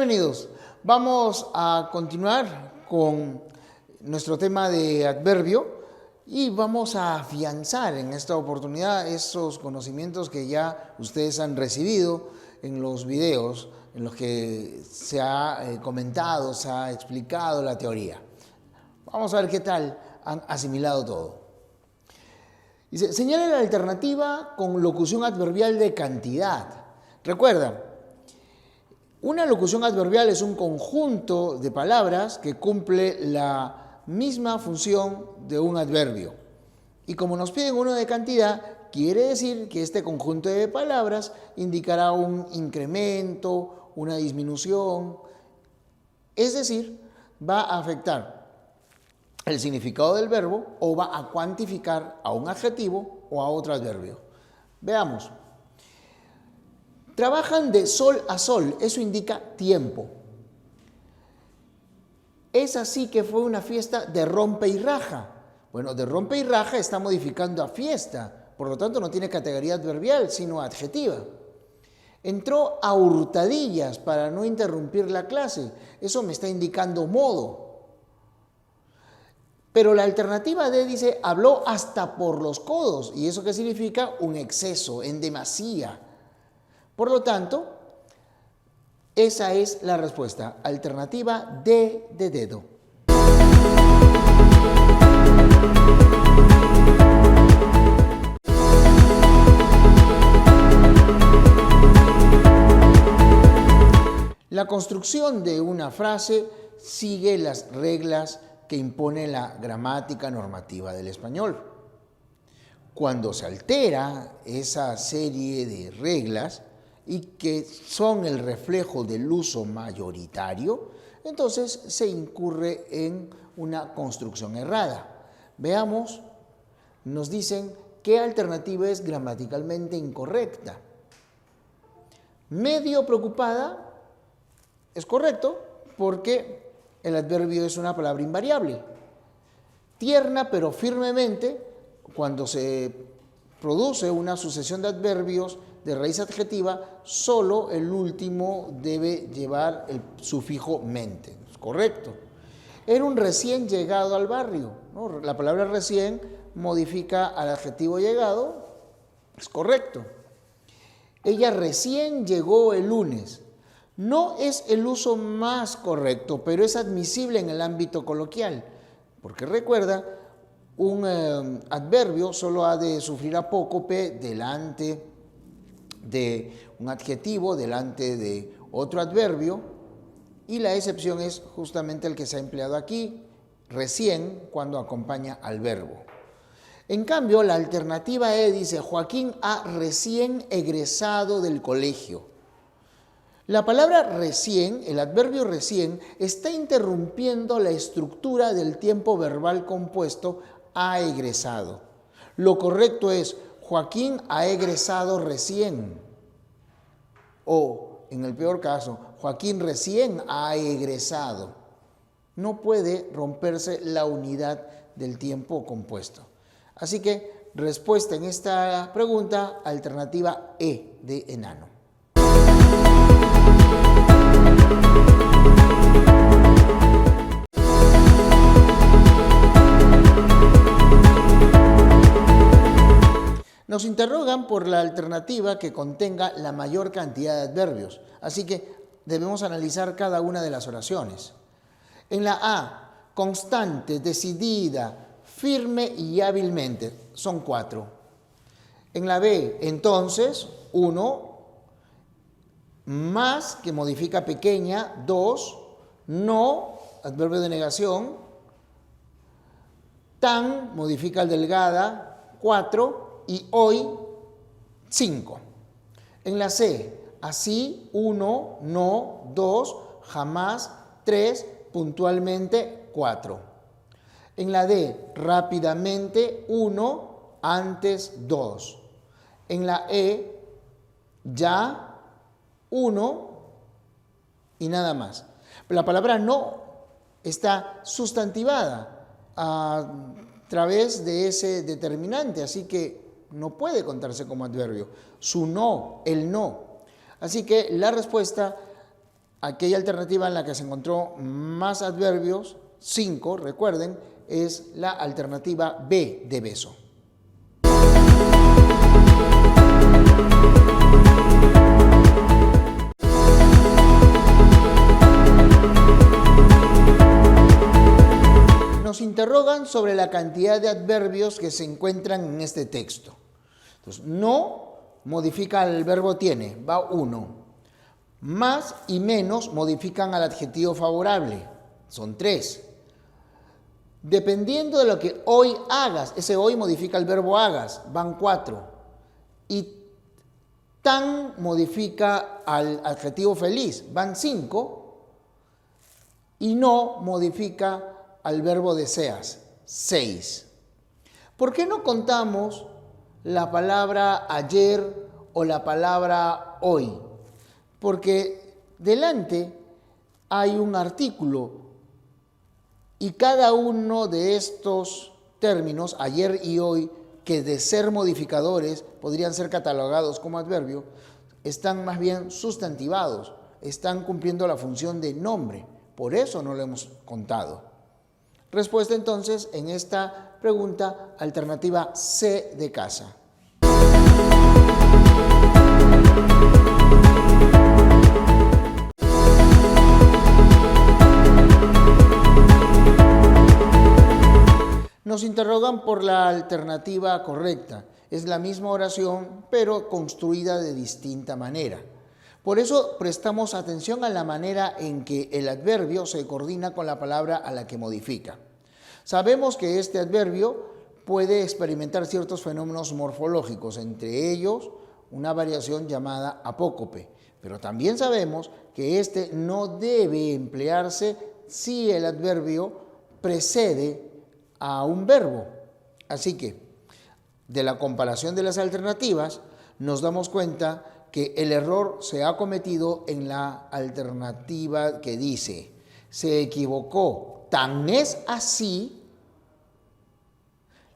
Bienvenidos. Vamos a continuar con nuestro tema de adverbio y vamos a afianzar en esta oportunidad esos conocimientos que ya ustedes han recibido en los videos en los que se ha comentado, se ha explicado la teoría. Vamos a ver qué tal han asimilado todo. Dice, señale la alternativa con locución adverbial de cantidad. Recuerda, una locución adverbial es un conjunto de palabras que cumple la misma función de un adverbio. Y como nos piden uno de cantidad, quiere decir que este conjunto de palabras indicará un incremento, una disminución. Es decir, va a afectar el significado del verbo o va a cuantificar a un adjetivo o a otro adverbio. Veamos. Trabajan de sol a sol, eso indica tiempo. Es así que fue una fiesta de rompe y raja. Bueno, de rompe y raja está modificando a fiesta, por lo tanto no tiene categoría adverbial, sino adjetiva. Entró a hurtadillas para no interrumpir la clase, eso me está indicando modo. Pero la alternativa D dice, habló hasta por los codos, y eso qué significa un exceso, en demasía. Por lo tanto, esa es la respuesta. Alternativa D de dedo. La construcción de una frase sigue las reglas que impone la gramática normativa del español. Cuando se altera esa serie de reglas, y que son el reflejo del uso mayoritario, entonces se incurre en una construcción errada. Veamos, nos dicen qué alternativa es gramaticalmente incorrecta. Medio preocupada es correcto porque el adverbio es una palabra invariable. Tierna pero firmemente, cuando se produce una sucesión de adverbios de raíz adjetiva, solo el último debe llevar el sufijo mente. ¿Es correcto? Era un recién llegado al barrio, ¿no? La palabra recién modifica al adjetivo llegado. Es correcto. Ella recién llegó el lunes. No es el uso más correcto, pero es admisible en el ámbito coloquial. Porque recuerda, un adverbio solo ha de sufrir apócope delante de un adjetivo, delante de otro adverbio, y la excepción es justamente el que se ha empleado aquí, recién, cuando acompaña al verbo. En cambio, la alternativa E dice, Joaquín ha recién egresado del colegio. La palabra recién, el adverbio recién, está interrumpiendo la estructura del tiempo verbal compuesto ha egresado. Lo correcto es, Joaquín ha egresado recién. O, en el peor caso, Joaquín recién ha egresado. No puede romperse la unidad del tiempo compuesto. Así que, respuesta en esta pregunta, alternativa E de enano. Nos interrogan por la alternativa que contenga la mayor cantidad de adverbios, así que debemos analizar cada una de las oraciones. En la A, constante, decidida, firme y hábilmente, son 4. En la B, entonces, 1, más, que modifica pequeña, 2, no, adverbio de negación, tan, modifica el delgada, 4, y hoy, 5. En la C, así, 1, no, 2, jamás, 3, puntualmente, 4. En la D, rápidamente, 1, antes, 2. En la E, ya, 1 y nada más. La palabra no está sustantivada a través de ese determinante, así que no puede contarse como adverbio. Su no, el no. Así que la respuesta aquella alternativa en la que se encontró más adverbios, 5, recuerden, es la alternativa B de beso. Nos interrogan sobre la cantidad de adverbios que se encuentran en este texto. Entonces, no modifica el verbo tiene, va 1. Más y menos modifican al adjetivo favorable, son 3. Dependiendo de lo que hoy hagas, ese hoy modifica el verbo hagas, van 4. Y tan modifica al adjetivo feliz, van 5. Y no modifica al verbo deseas, 6. ¿Por qué no contamos la palabra ayer o la palabra hoy? Porque delante hay un artículo y cada uno de estos términos, ayer y hoy, que de ser modificadores podrían ser catalogados como adverbio, están más bien sustantivados, están cumpliendo la función de nombre. Por eso no lo hemos contado. Respuesta entonces en esta pregunta, alternativa C de casa. Nos interrogan por la alternativa correcta. Es la misma oración, pero construida de distinta manera. Por eso prestamos atención a la manera en que el adverbio se coordina con la palabra a la que modifica. Sabemos que este adverbio puede experimentar ciertos fenómenos morfológicos, entre ellos una variación llamada apócope, pero también sabemos que este no debe emplearse si el adverbio precede a un verbo. Así que, de la comparación de las alternativas, nos damos cuenta que el error se ha cometido en la alternativa que dice, se equivocó, tan es así.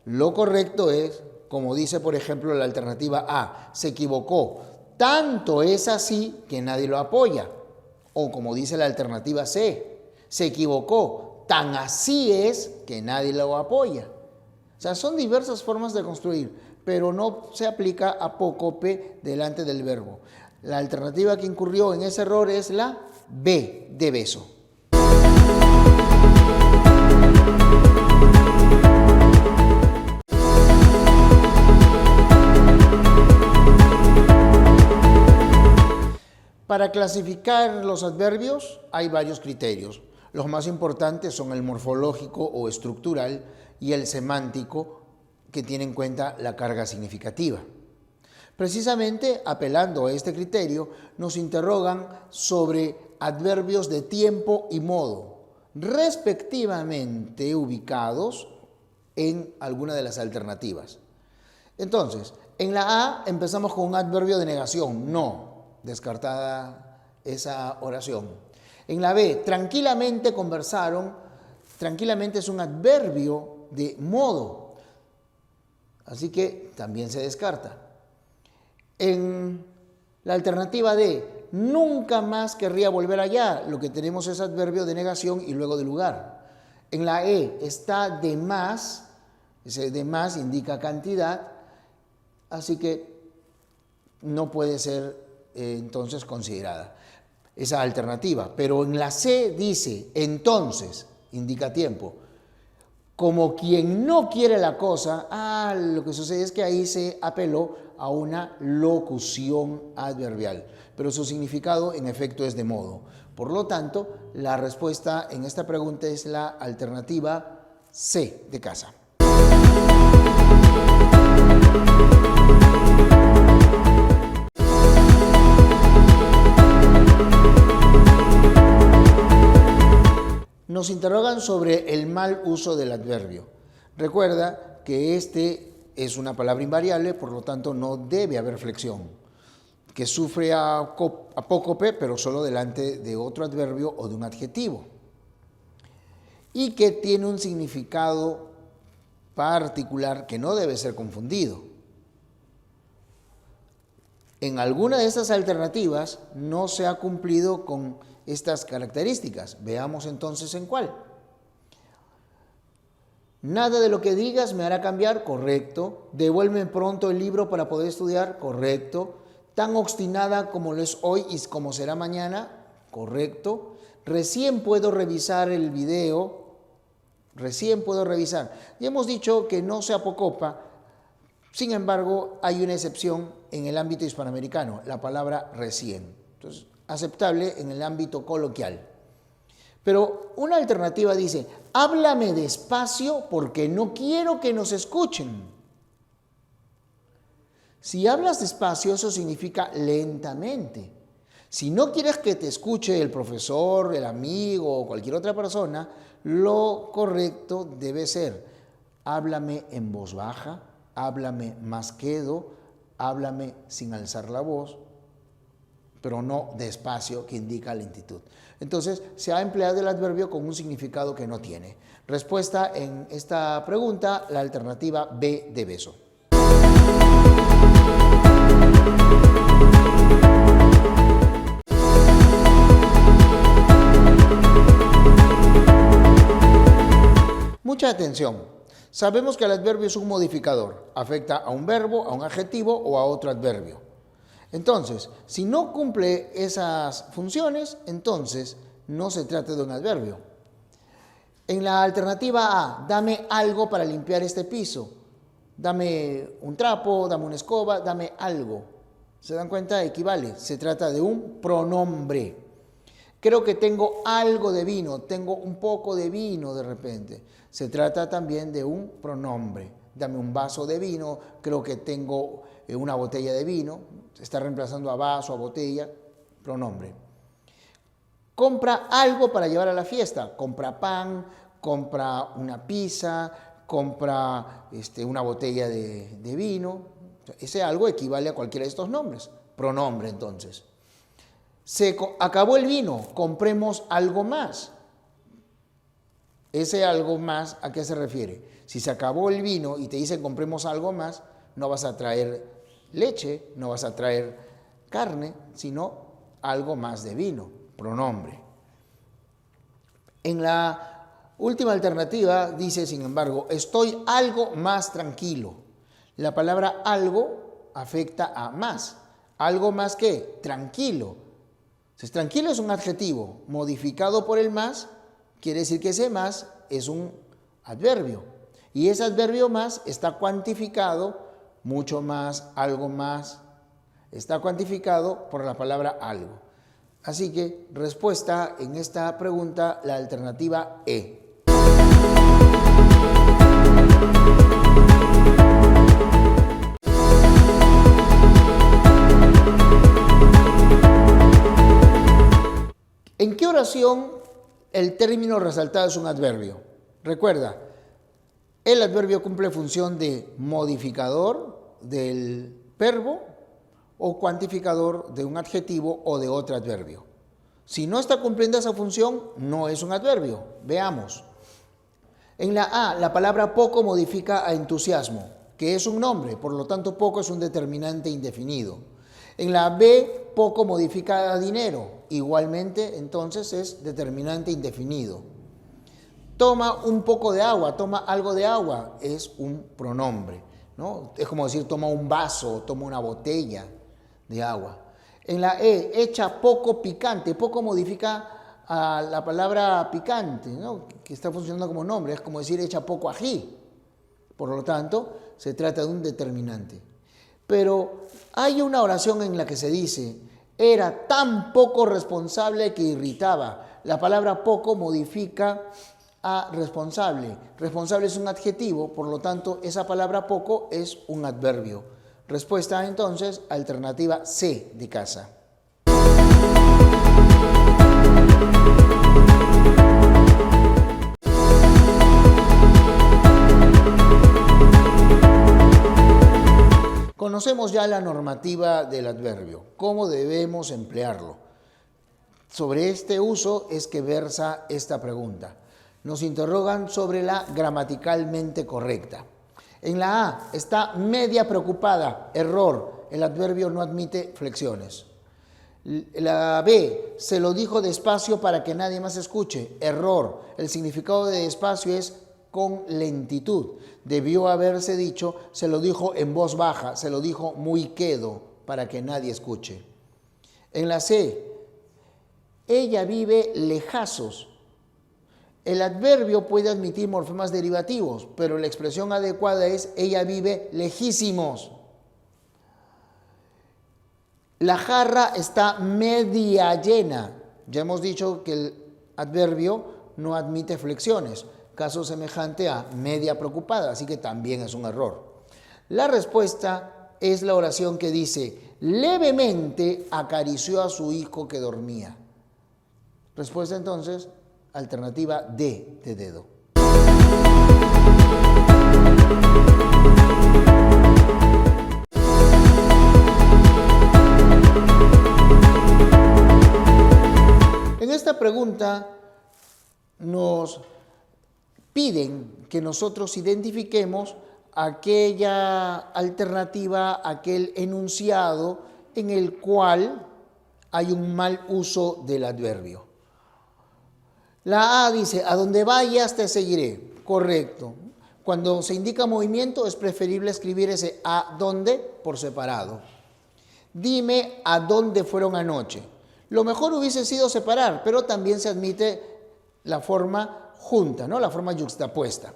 Lo correcto es, como dice por ejemplo la alternativa A, se equivocó, tanto es así que nadie lo apoya. O como dice la alternativa C, se equivocó, tan así es que nadie lo apoya. O sea, son diversas formas de construir, pero no se aplica apócope delante del verbo. La alternativa que incurrió en ese error es la B de beso. Para clasificar los adverbios hay varios criterios. Los más importantes son el morfológico o estructural y el semántico, que tiene en cuenta la carga significativa. Precisamente apelando a este criterio, nos interrogan sobre adverbios de tiempo y modo, respectivamente ubicados en alguna de las alternativas. Entonces, en la A empezamos con un adverbio de negación, no, descartada esa oración. En la B, tranquilamente conversaron, tranquilamente es un adverbio de modo, así que también se descarta. En la alternativa D, nunca más querría volver allá, lo que tenemos es adverbio de negación y luego de lugar. En la E, está de más, ese de más indica cantidad, así que no puede ser entonces considerada esa alternativa. Pero en la C dice, entonces, indica tiempo. Como quien no quiere la cosa, lo que sucede es que ahí se apeló a una locución adverbial, pero su significado en efecto es de modo. Por lo tanto, la respuesta en esta pregunta es la alternativa C de casa. Nos interrogan sobre el mal uso del adverbio. Recuerda que este es una palabra invariable, por lo tanto no debe haber flexión, que sufre apócope, pero solo delante de otro adverbio o de un adjetivo, y que tiene un significado particular que no debe ser confundido. En alguna de estas alternativas no se ha cumplido con estas características. Veamos entonces en cuál. Nada de lo que digas me hará cambiar, correcto. Devuélveme pronto el libro para poder estudiar, correcto. Tan obstinada como lo es hoy y como será mañana, correcto. Recién puedo revisar el video, recién puedo revisar. Ya hemos dicho que no se apocopa, sin embargo, hay una excepción en el ámbito hispanoamericano, la palabra recién. Entonces, aceptable en el ámbito coloquial. Pero una alternativa dice, háblame despacio porque no quiero que nos escuchen. Si hablas despacio, eso significa lentamente. Si no quieres que te escuche el profesor, el amigo o cualquier otra persona, lo correcto debe ser, háblame en voz baja, háblame más quedo, háblame sin alzar la voz, pero no despacio, que indica lentitud. Entonces, se ha empleado el adverbio con un significado que no tiene. Respuesta en esta pregunta, la alternativa B de beso. Mucha atención. Sabemos que el adverbio es un modificador. Afecta a un verbo, a un adjetivo o a otro adverbio. Entonces, si no cumple esas funciones, entonces no se trata de un adverbio. En la alternativa A, dame algo para limpiar este piso. Dame un trapo, dame una escoba, dame algo. ¿Se dan cuenta? Equivale. Se trata de un pronombre. Creo que tengo algo de vino, tengo un poco de vino de repente. Se trata también de un pronombre. Dame un vaso de vino, creo que tengo una botella de vino. Se está reemplazando a vaso, a botella, pronombre. Compra algo para llevar a la fiesta. Compra pan, compra una pizza, compra una botella de vino. Ese algo equivale a cualquiera de estos nombres. Pronombre, entonces. Se acabó el vino, compremos algo más. Ese algo más, ¿a qué se refiere? Si se acabó el vino y te dicen compremos algo más, no vas a traer leche, no vas a traer carne, sino algo más de vino, pronombre. En la última alternativa dice, sin embargo, estoy algo más tranquilo. La palabra algo afecta a más. ¿Algo más qué? Tranquilo. Entonces, tranquilo es un adjetivo modificado por el más, quiere decir que ese más es un adverbio. Y ese adverbio más está cuantificado, mucho más, algo más, está cuantificado por la palabra algo. Así que, respuesta en esta pregunta, la alternativa E. ¿En qué oración el término resaltado es un adverbio? Recuerda, el adverbio cumple función de modificador del verbo o cuantificador de un adjetivo o de otro adverbio. Si no está cumpliendo esa función, no es un adverbio. Veamos. En la A, la palabra poco modifica a entusiasmo, que es un nombre, por lo tanto poco es un determinante indefinido. En la B, poco modifica a dinero, igualmente entonces es determinante indefinido. Toma un poco de agua, toma algo de agua, es un pronombre, ¿no? Es como decir toma un vaso, toma una botella de agua. En la E, echa poco picante, poco modifica a la palabra picante, ¿no? Que está funcionando como nombre, es como decir echa poco ají. Por lo tanto, se trata de un determinante. Pero hay una oración en la que se dice, era tan poco responsable que irritaba. La palabra poco modifica a responsable. Responsable es un adjetivo, por lo tanto, esa palabra poco es un adverbio. Respuesta entonces, alternativa C de casa. Conocemos ya la normativa del adverbio, cómo debemos emplearlo. Sobre este uso es que versa esta pregunta. Nos interrogan sobre la gramaticalmente correcta. En la A está media preocupada, error, el adverbio no admite flexiones. La B, se lo dijo despacio para que nadie más escuche, error, el significado de despacio es con lentitud. Debió haberse dicho, se lo dijo en voz baja, se lo dijo muy quedo para que nadie escuche. En la C, ella vive lejazos. El adverbio puede admitir morfemas derivativos, pero la expresión adecuada es ella vive lejísimos. La jarra está media llena. Ya hemos dicho que el adverbio no admite flexiones, caso semejante a media preocupada, así que también es un error. La respuesta es la oración que dice, levemente acarició a su hijo que dormía. Respuesta entonces, alternativa D de dedo. En esta pregunta nos piden que nosotros identifiquemos aquella alternativa, aquel enunciado en el cual hay un mal uso del adverbio. La A dice, a donde vayas te seguiré. Correcto. Cuando se indica movimiento es preferible escribir ese a dónde por separado. Dime a dónde fueron anoche. Lo mejor hubiese sido separar, pero también se admite la forma junta, ¿no? La forma yuxtapuesta.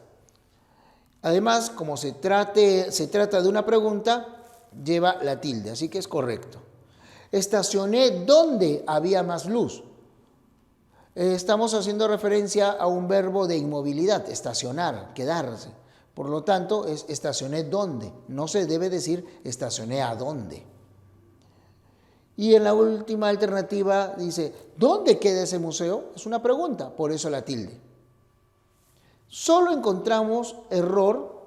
Además, como se trata de una pregunta, lleva la tilde, así que es correcto. Estacioné donde había más luz. Estamos haciendo referencia a un verbo de inmovilidad, estacionar, quedarse. Por lo tanto, es estacioné donde. No se debe decir estacioné a dónde. Y en la última alternativa dice, ¿dónde queda ese museo? Es una pregunta, por eso la tilde. Solo encontramos error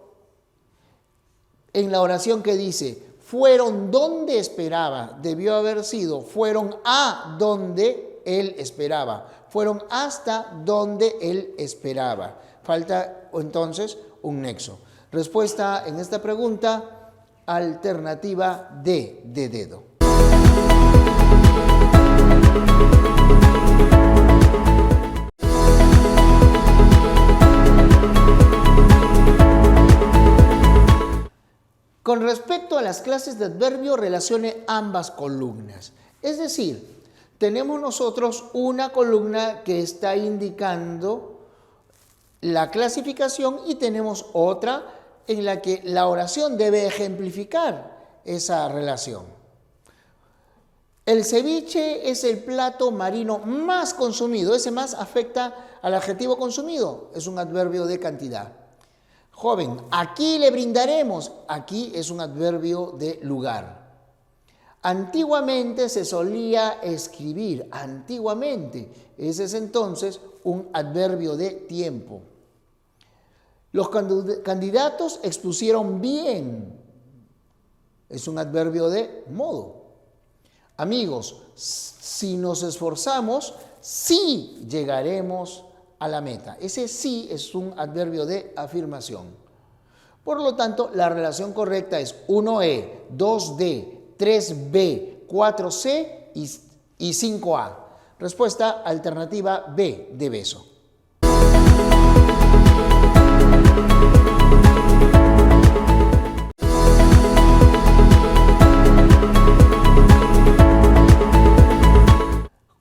en la oración que dice, fueron donde esperaba, debió haber sido, fueron a donde él esperaba, fueron hasta donde él esperaba. Falta entonces un nexo. Respuesta en esta pregunta, alternativa D de dedo. Con respecto a las clases de adverbio, relacione ambas columnas. Es decir, tenemos nosotros una columna que está indicando la clasificación y tenemos otra en la que la oración debe ejemplificar esa relación. El ceviche es el plato marino más consumido. Ese más afecta al adjetivo consumido. Es un adverbio de cantidad. Joven, aquí le brindaremos. Aquí es un adverbio de lugar. Antiguamente se solía escribir. Antiguamente. Ese es entonces un adverbio de tiempo. Los candidatos expusieron bien. Es un adverbio de modo. Amigos, si nos esforzamos, sí llegaremos a la meta. Ese sí es un adverbio de afirmación. Por lo tanto, la relación correcta es 1E, 2D, 3B, 4C y 5A. Respuesta alternativa B de beso.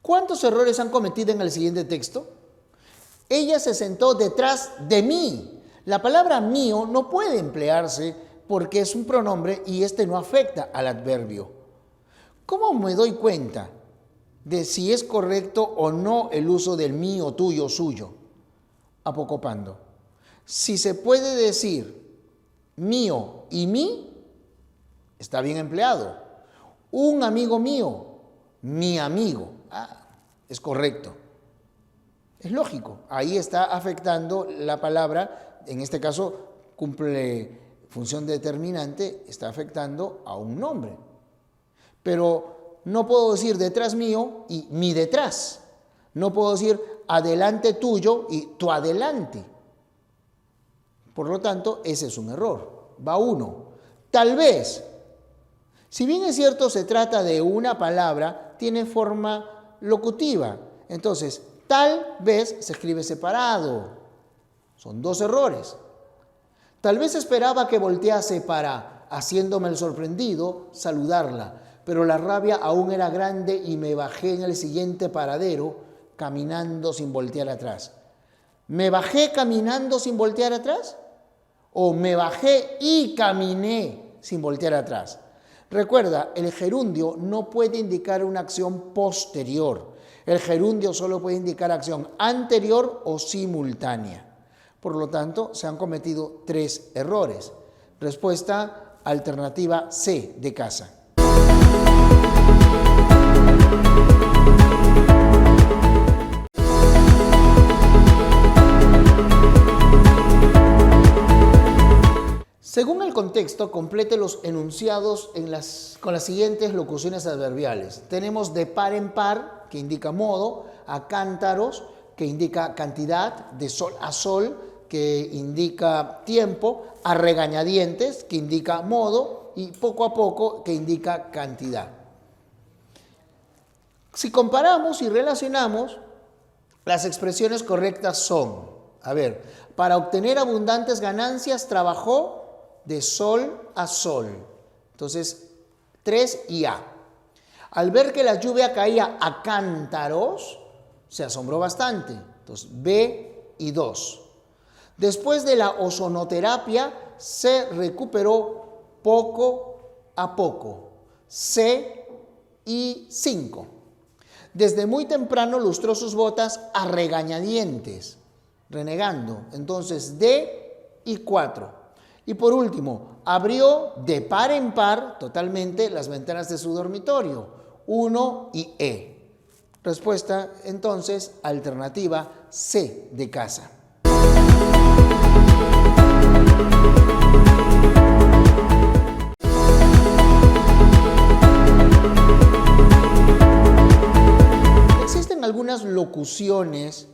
¿Cuántos errores han cometido en el siguiente texto? Ella se sentó detrás de mí. La palabra mío no puede emplearse porque es un pronombre y este no afecta al adverbio. ¿Cómo me doy cuenta de si es correcto o no el uso del mío, tuyo, suyo? Apocopando. Si se puede decir mío y mí, está bien empleado. Un amigo mío, mi amigo. Es correcto. Es lógico. Ahí está afectando la palabra, en este caso cumple función determinante, está afectando a un nombre. Pero no puedo decir detrás mío y mi detrás. No puedo decir adelante tuyo y tu adelante. Por lo tanto, ese es un error. va 1. Tal vez. Si bien es cierto, se trata de una palabra, tiene forma locutiva. Entonces, tal vez se escribe separado. Son 2 errores. Tal vez esperaba que voltease para, haciéndome el sorprendido, saludarla, pero la rabia aún era grande y me bajé en el siguiente paradero, caminando sin voltear atrás. ¿Me bajé caminando sin voltear atrás? ¿O me bajé y caminé sin voltear atrás? Recuerda, el gerundio no puede indicar una acción posterior. El gerundio solo puede indicar acción anterior o simultánea. Por lo tanto, se han cometido 3 errores. Respuesta alternativa C de casa. Según el contexto, complete los enunciados con las siguientes locuciones adverbiales. Tenemos de par en par, que indica modo, a cántaros, que indica cantidad, de sol a sol, que indica tiempo, a regañadientes, que indica modo, y poco a poco, que indica cantidad. Si comparamos y relacionamos, las expresiones correctas son, para obtener abundantes ganancias trabajó de sol a sol. Entonces, 3 y A. Al ver que la lluvia caía a cántaros, se asombró bastante. Entonces, B y 2. Después de la ozonoterapia, se recuperó poco a poco. C y 5. Desde muy temprano lustró sus botas a regañadientes, renegando. Entonces, D y 4. Y por último, abrió de par en par totalmente las ventanas de su dormitorio. 1 y E. Respuesta, entonces, alternativa C de casa. Existen algunas locuciones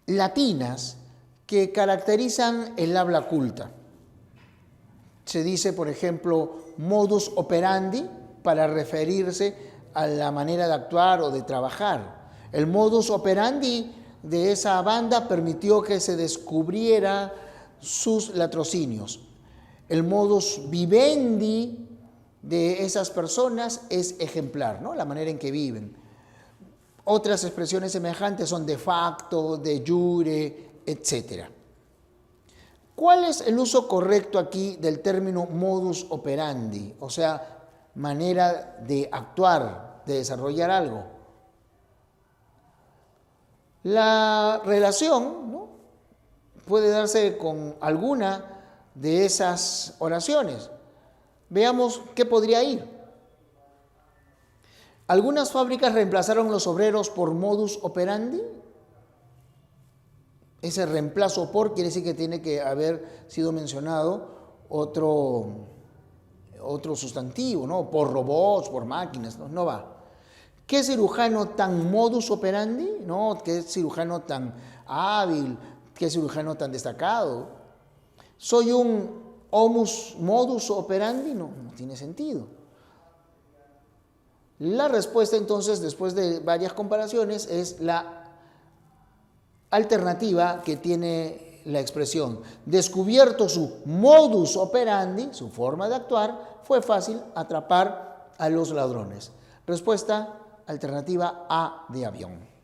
latinas que caracterizan el habla culta. Se dice, por ejemplo, modus operandi para referirse a la manera de actuar o de trabajar. El modus operandi de esa banda permitió que se descubriera sus latrocinios. El modus vivendi de esas personas es ejemplar, ¿no? La manera en que viven. Otras expresiones semejantes son de facto, de jure, etc. ¿Cuál es el uso correcto aquí del término modus operandi? O sea, manera de actuar, de desarrollar algo. La relación, ¿no?, puede darse con alguna de esas oraciones. Veamos qué podría ir. Algunas fábricas reemplazaron los obreros por modus operandi. Ese reemplazo por quiere decir que tiene que haber sido mencionado otro sustantivo, ¿no? Por robots, por máquinas, no va. ¿Qué cirujano tan modus operandi? ¿No? ¿Qué cirujano tan hábil? ¿Qué cirujano tan destacado? ¿Soy un modus operandi? No tiene sentido. La respuesta entonces, después de varias comparaciones, es la alternativa que tiene la expresión. Descubierto su modus operandi, su forma de actuar, fue fácil atrapar a los ladrones. Respuesta alternativa A de avión.